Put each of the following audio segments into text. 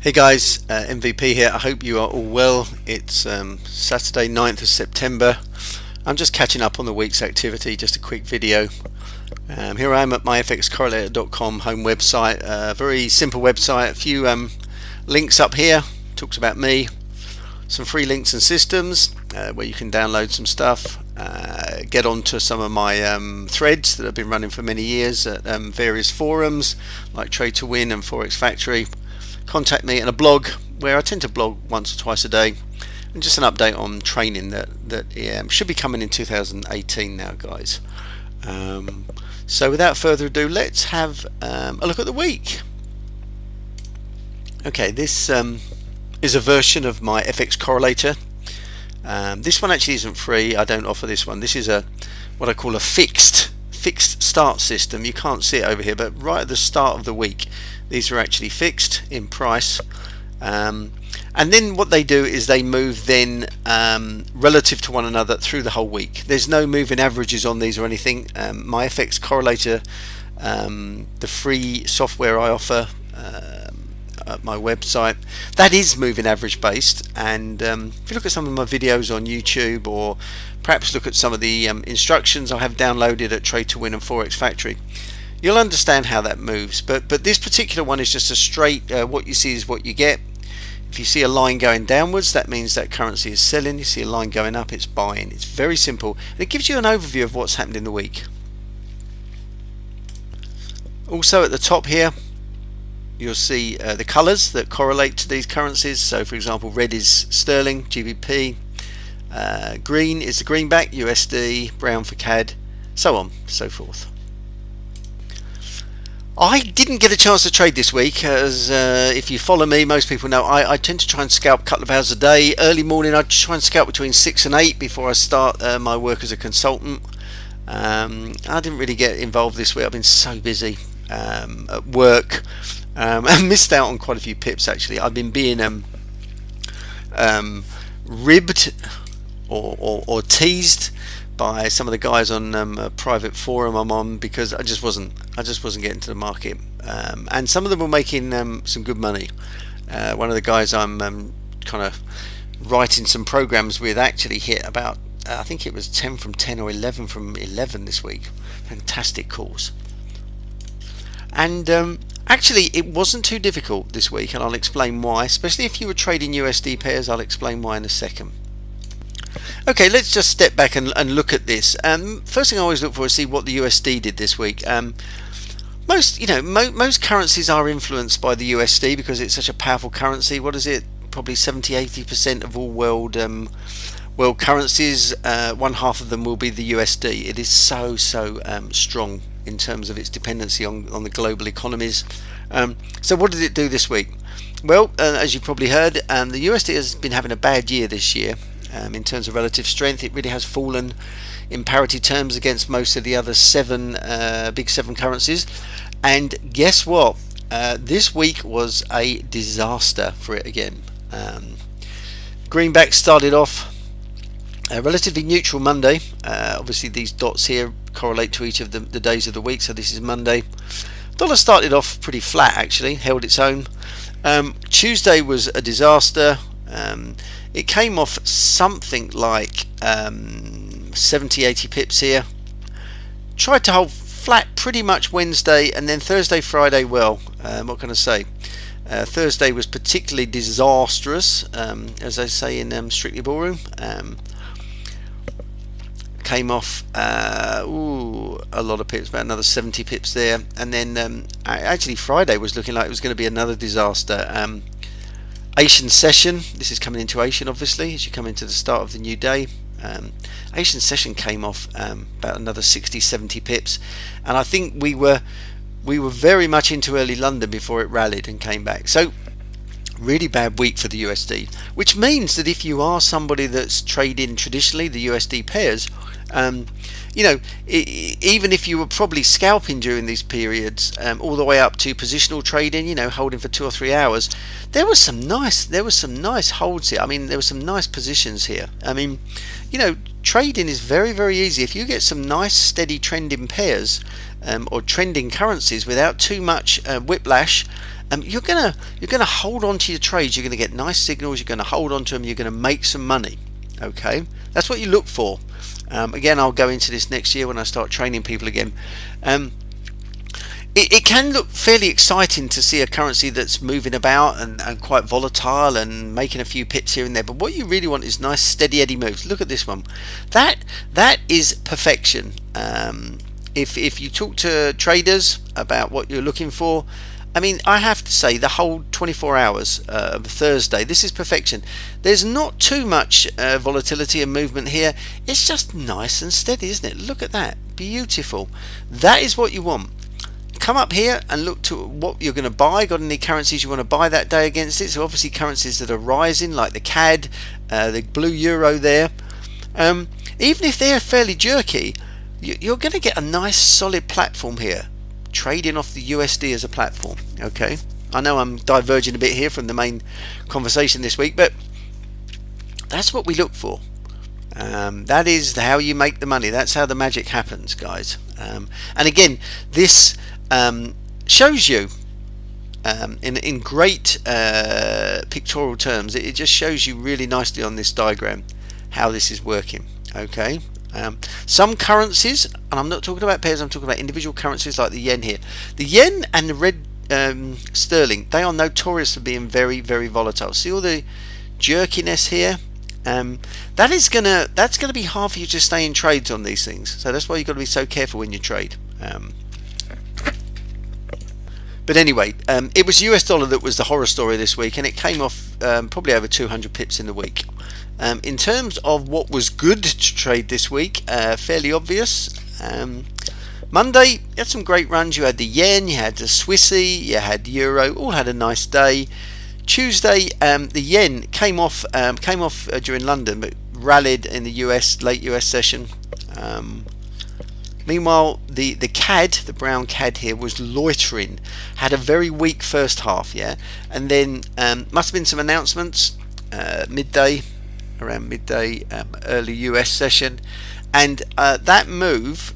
Hey guys, MVP here. I hope you are all well. It's Saturday 9th of September. I'm just catching up on the week's activity, just a quick video. Here I am at my FXCORRELATOR.com home website, a very simple website, a few links up here, talks about me, some free links and systems where you can download some stuff, get onto some of my threads that I've been running for many years at various forums like Trade to Win and Forex Factory. Contact me, and a blog where I tend to blog once or twice a day, and just an update on training that should be coming in 2018 now, guys. So without further ado, let's have a look at the week. Okay, this is a version of my FX correlator. This one actually isn't free. I don't offer this one. This is what I call a fixed start system. You can't see it over here, but right at the start of the week these are actually fixed in price, and then what they do is they move then relative to one another through the whole week. There's no moving averages on these or anything. My FX correlator, the free software I offer at my website, that is moving average based, and if you look at some of my videos on YouTube, or perhaps look at some of the instructions I have downloaded at Trade to Win and Forex Factory, you'll understand how that moves. But this particular one is just a straight, what you see is what you get. If you see a line going downwards, that means that currency is selling. You see a line going up, it's buying. It's very simple, and it gives you an overview of what's happened in the week. Also at the top here you'll see the colors that correlate to these currencies. So for example, red is sterling, GBP, green is the greenback, USD, brown for CAD, so on, so forth. I didn't get a chance to trade this week, as if you follow me, most people know I tend to try and scalp a couple of hours a day. Early morning I try and scalp between 6 and 8 before I start my work as a consultant. I didn't really get involved this week. I've been so busy at work. I missed out on quite a few pips actually. I've been being ribbed or teased by some of the guys on a private forum I'm on, because I just wasn't getting to the market, and some of them were making some good money. One of the guys I'm kind of writing some programs with actually hit about I think it was 10 from 10 or 11 from 11 this week. Fantastic calls. And actually it wasn't too difficult this week, and I'll explain why, especially if you were trading USD pairs. I'll explain why in a second. Okay, let's just step back and look at this. First thing I always look for is see what the USD did this week. Most currencies are influenced by the USD because it's such a powerful currency. What is it? Probably 70-80% of all world currencies. One half of them will be the USD. It is so strong in terms of its dependency on the global economies. So what did it do this week? Well, as you probably heard, the USD has been having a bad year this year. In terms of relative strength, it really has fallen in parity terms against most of the other big seven currencies. And guess what? This week was a disaster for it again. Greenback started off a relatively neutral Monday. Obviously these dots here correlate to each of the days of the week, so this is Monday. Dollar started off pretty flat actually, held its own. Tuesday was a disaster. It came off something like 70-80 pips here. Tried to hold flat pretty much Wednesday, and then Thursday, Friday, well, what can I say? Thursday was particularly disastrous, as they say in Strictly Ballroom. Came off a lot of pips, about another 70 pips there, and then actually Friday was looking like it was going to be another disaster. Asian session, this is coming into Asian obviously as you come into the start of the new day. Asian session came off about another 60-70 pips, and I think we were very much into early London before it rallied and came back. So really bad week for the USD, which means that if you are somebody that's trading traditionally the USD pairs, even if you were probably scalping during these periods, all the way up to positional trading, holding for 2 or 3 hours, there was some nice holds here. I mean, there were some nice positions here. I mean, trading is very, very easy if you get some nice steady trending pairs or trending currencies without too much whiplash. you're gonna hold on to your trades. You're gonna get nice signals. You're gonna hold on to them. You're gonna make some money. Okay, that's what you look for. Again, I'll go into this next year when I start training people again. It can look fairly exciting to see a currency that's moving about and quite volatile and making a few pips here and there, but what you really want is nice steady eddy moves. Look at this one. That is perfection. If you talk to traders about what you're looking for, I mean, I have to say the whole 24 hours of Thursday, this is perfection. There's not too much volatility and movement here. It's just nice and steady, isn't it? Look at that, beautiful. That is what you want. Come up here and look to what you're going to buy. Got any currencies you want to buy that day against it? So obviously currencies that are rising, like the CAD, the blue euro there. Even if they're fairly jerky, you're going to get a nice solid platform here, trading off the USD as a platform. Okay, I know I'm diverging a bit here from the main conversation this week, but that's what we look for. That is how you make the money. That's how the magic happens, guys. And again, this shows you in great pictorial terms. It just shows you really nicely on this diagram how this is working. Okay, some currencies, and I'm not talking about pairs, I'm talking about individual currencies like the yen here. The yen and the red sterling, they are notorious for being very, very volatile. See all the jerkiness here? That's gonna be hard for you to stay in trades on these things. So that's why you've got to be so careful when you trade. But anyway, it was US dollar that was the horror story this week, and it came off probably over 200 pips in the week. In terms of what was good to trade this week, fairly obvious. Monday, you had some great runs. You had the yen, you had the Swissy, you had euro, all had a nice day. Tuesday, the yen came off during London, but rallied in the late US session. Meanwhile, the CAD, the brown CAD here, was loitering, had a very weak first half, yeah, and then must have been some announcements around midday, early US session, and that move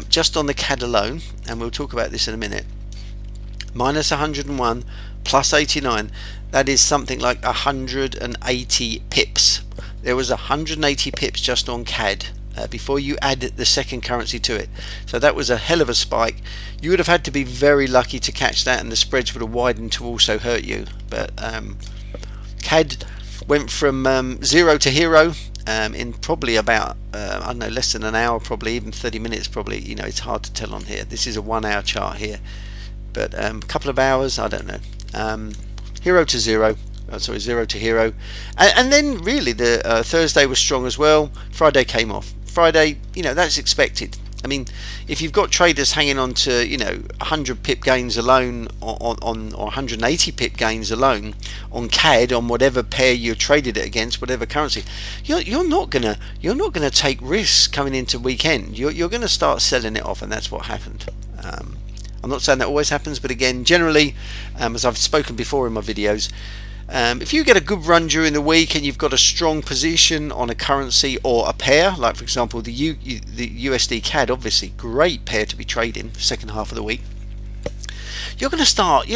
just on the CAD alone, and we'll talk about this in a minute, minus 101 plus 89, that is something like 180 pips. There was 180 pips just on CAD before you add the second currency to it. So that was a hell of a spike. You would have had to be very lucky to catch that, and the spreads would have widened to also hurt you. But CAD went from 0 to hero in probably about I don't know, less than an hour, probably even 30 minutes probably. You know, it's hard to tell on here. This is a 1 hour chart here, but a couple of hours, I don't know. Hero to zero, sorry, 0 to hero, and then really the Thursday was strong as well. Friday came off. Friday, you know, that's expected. I mean, if you've got traders hanging on to, you know, 100 pip gains alone on or 180 pip gains alone on CAD, on whatever pair you traded it against, whatever currency, you're not gonna take risks coming into weekend. You're gonna start selling it off, and that's what happened. I'm not saying that always happens, but again, generally, as I've spoken before in my videos, if you get a good run during the week and you've got a strong position on a currency or a pair, like for example the USDCAD, obviously great pair to be trading the second half of the week, you're going to start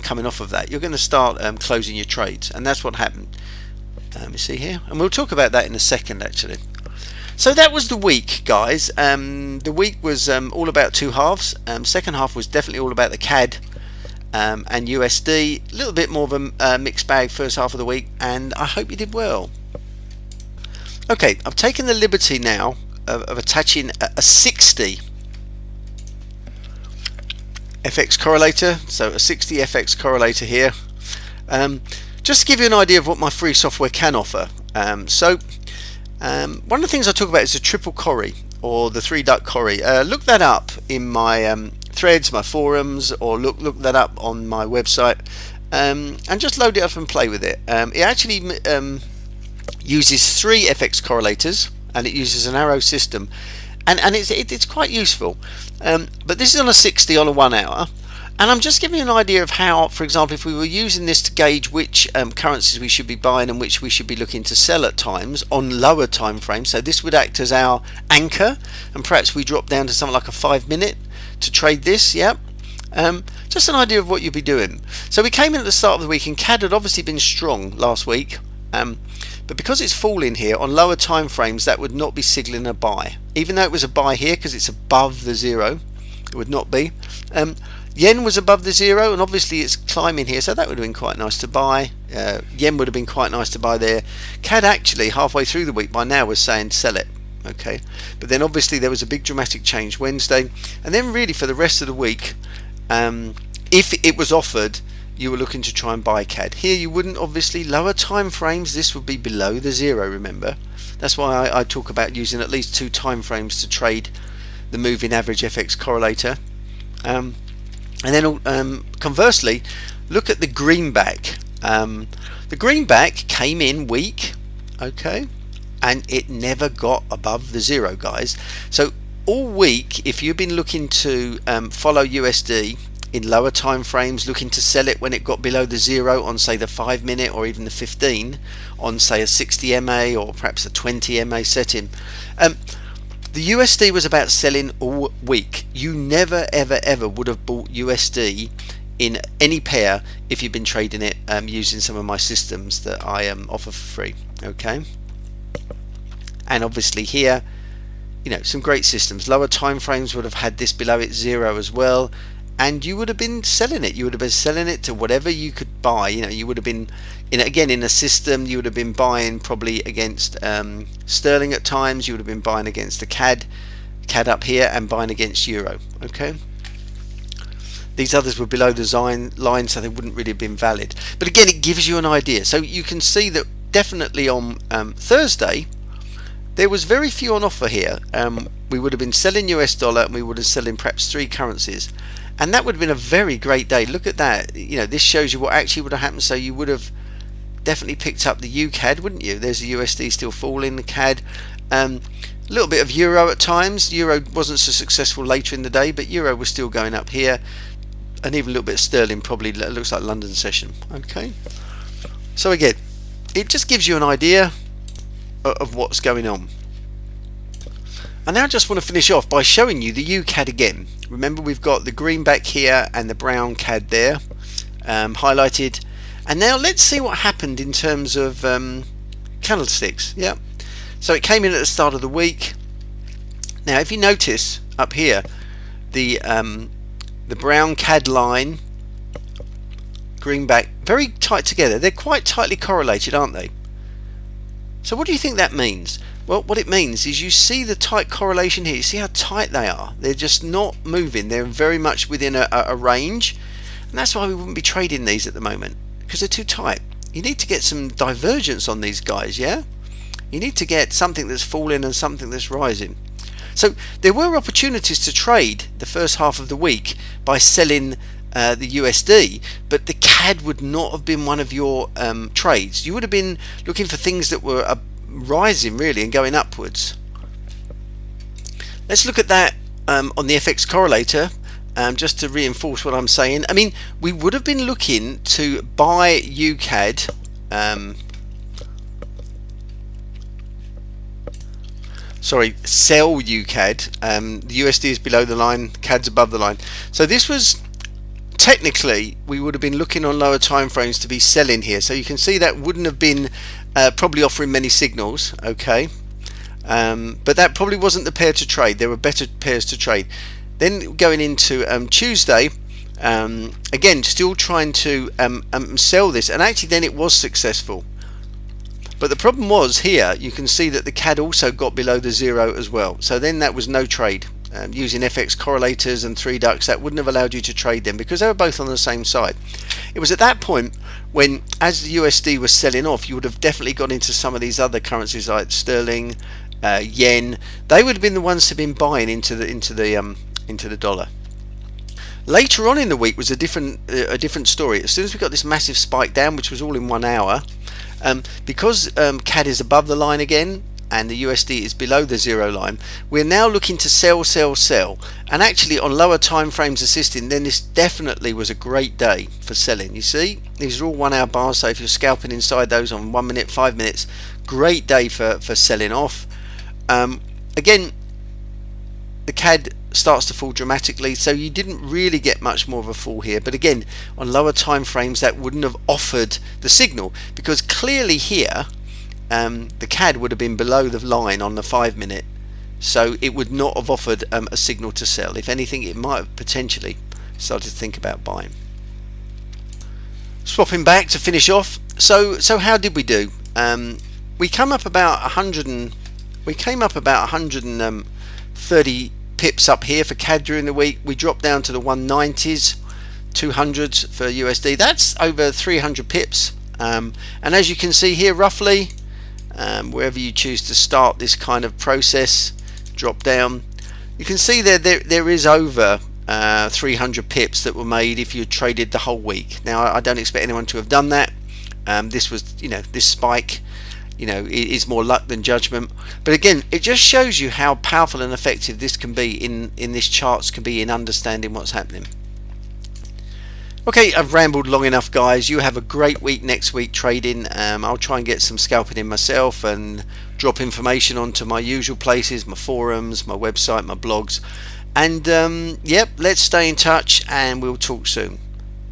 coming off of that. You're going to start closing your trades, and that's what happened. You see here, and we'll talk about that in a second actually. So that was the week, guys. The week was all about two halves. Second half was definitely all about the CAD and USD. A little bit more of a mixed bag first half of the week, and I hope you did well. Okay, I've taken the liberty now of attaching a 60 FX correlator, so a 60 FX correlator here, just to give you an idea of what my free software can offer. One of the things I talk about is the triple corri, or the 3-duck corri. Look that up in my threads, my forums, or look that up on my website, and just load it up and play with it. It actually uses 3 FX correlators, and it uses an arrow system, and it's quite useful. But this is on a 60 on a 1 hour, and I'm just giving you an idea of how, for example, if we were using this to gauge which currencies we should be buying and which we should be looking to sell at times on lower time frames. So this would act as our anchor, and perhaps we drop down to something like a 5 minute to trade this. Yeah, Just an idea of what you'll be doing. So we came in at the start of the week and CAD had obviously been strong last week, but because it's falling here on lower time frames, that would not be signaling a buy, even though it was a buy here because it's above the zero. It would not be. Yen was above the zero, and obviously it's climbing here, so that would have been quite nice to buy. Yen would have been quite nice to buy there. CAD actually halfway through the week by now was saying sell it. Okay, but then obviously there was a big dramatic change Wednesday, and then really for the rest of the week, if it was offered, you were looking to try and buy CAD. Here you wouldn't, obviously. Lower time frames, this would be below the zero, remember. That's why I talk about using at least 2 time frames to trade the moving average FX correlator. And then conversely, look at the greenback. The greenback came in weak, okay, and it never got above the zero, guys. So all week, if you've been looking to follow USD in lower time frames, looking to sell it when it got below the zero on, say, the 5 minute or even the 15 on, say, a 60 MA or perhaps a 20 MA setting, the USD was about selling all week. You never ever would have bought USD in any pair if you've been trading it using some of my systems that I offer for free. Okay, and obviously here, you know, some great systems. Lower time frames would have had this below its zero as well, and you would have been selling it. You would have been selling it to whatever you could buy. You know, you would have been in a system. You would have been buying probably against sterling at times. You would have been buying against the CAD up here, and buying against euro. Okay, these others were below the line, so they wouldn't really have been valid. But again, it gives you an idea. So you can see that definitely on Thursday there was very few on offer here. We would have been selling US dollar, and we would have selling perhaps 3 currencies, and that would have been a very great day. Look at that. You know, this shows you what actually would have happened. So you would have definitely picked up the UCAD, wouldn't you? There's the USD still falling, the CAD, a little bit of euro at times. Euro wasn't so successful later in the day, but euro was still going up here, and even a little bit of sterling. Probably looks like London session. Okay, so again, it just gives you an idea of what's going on. I now just want to finish off by showing you the UCAD again. Remember, we've got the greenback here and the brown CAD there highlighted, and now let's see what happened in terms of candlesticks. Yeah, so it came in at the start of the week. Now if you notice up here, the brown CAD line, greenback, very tight together. They're quite tightly correlated, aren't they? So what do you think that means? Well, what it means is you see the tight correlation here. You see how tight they are. They're just not moving. They're very much within a range, and that's why we wouldn't be trading these at the moment, because they're too tight. You need to get some divergence on these guys, yeah? You need to get something that's falling and something that's rising. So there were opportunities to trade the first half of the week by selling the USD, but the CAD would not have been one of your trades. You would have been looking for things that were rising really and going upwards. Let's look at that on the FX correlator, just to reinforce what I'm saying. I mean, we would have been looking to buy UCAD, sell UCAD. The USD is below the line, CAD's above the line. So this was technically, we would have been looking on lower time frames to be selling here. So you can see that wouldn't have been probably offering many signals, okay, but that probably wasn't the pair to trade. There were better pairs to trade. Then going into Tuesday, again still trying to sell this, and actually then it was successful. But the problem was here, you can see that the CAD also got below the zero as well. So then that was no trade. Using FX correlators and 3 ducks, that wouldn't have allowed you to trade them because they were both on the same side. It was at that point when, as the USD was selling off, you would have definitely got into some of these other currencies like sterling, yen. They would have been the ones to have been buying into the dollar. Later on in the week was a different story. As soon as we got this massive spike down, which was all in 1 hour, because CAD is above the line again, and the USD is below the zero line, we're now looking to sell, and actually on lower time frames assisting, then this definitely was a great day for selling. You see, these are all 1 hour bars, so if you're scalping inside those on 1 minute, 5 minutes, great day for selling off. Again, the CAD starts to fall dramatically, so you didn't really get much more of a fall here. But again, on lower time frames, that wouldn't have offered the signal, because clearly here the CAD would have been below the line on the 5 minute, so it would not have offered a signal to sell. If anything, it might have potentially started to think about buying. Swapping back to finish off. So how did we do? We came up about 130 pips up here for CAD during the week. We dropped down to the 190s, 200s for USD. That's over 300 pips. And as you can see here, roughly, wherever you choose to start this kind of process, drop down, you can see there is over 300 pips that were made if you traded the whole week. Now, I don't expect anyone to have done that. This was, this spike, is more luck than judgment. But again, it just shows you how powerful and effective this can be in this charts can be in understanding what's happening. Okay, I've rambled long enough, guys. You have a great week next week trading. I'll try and get some scalping in myself and drop information onto my usual places, my forums, my website, my blogs. And yep, let's stay in touch and we'll talk soon.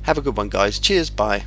Have a good one, guys. Cheers. Bye.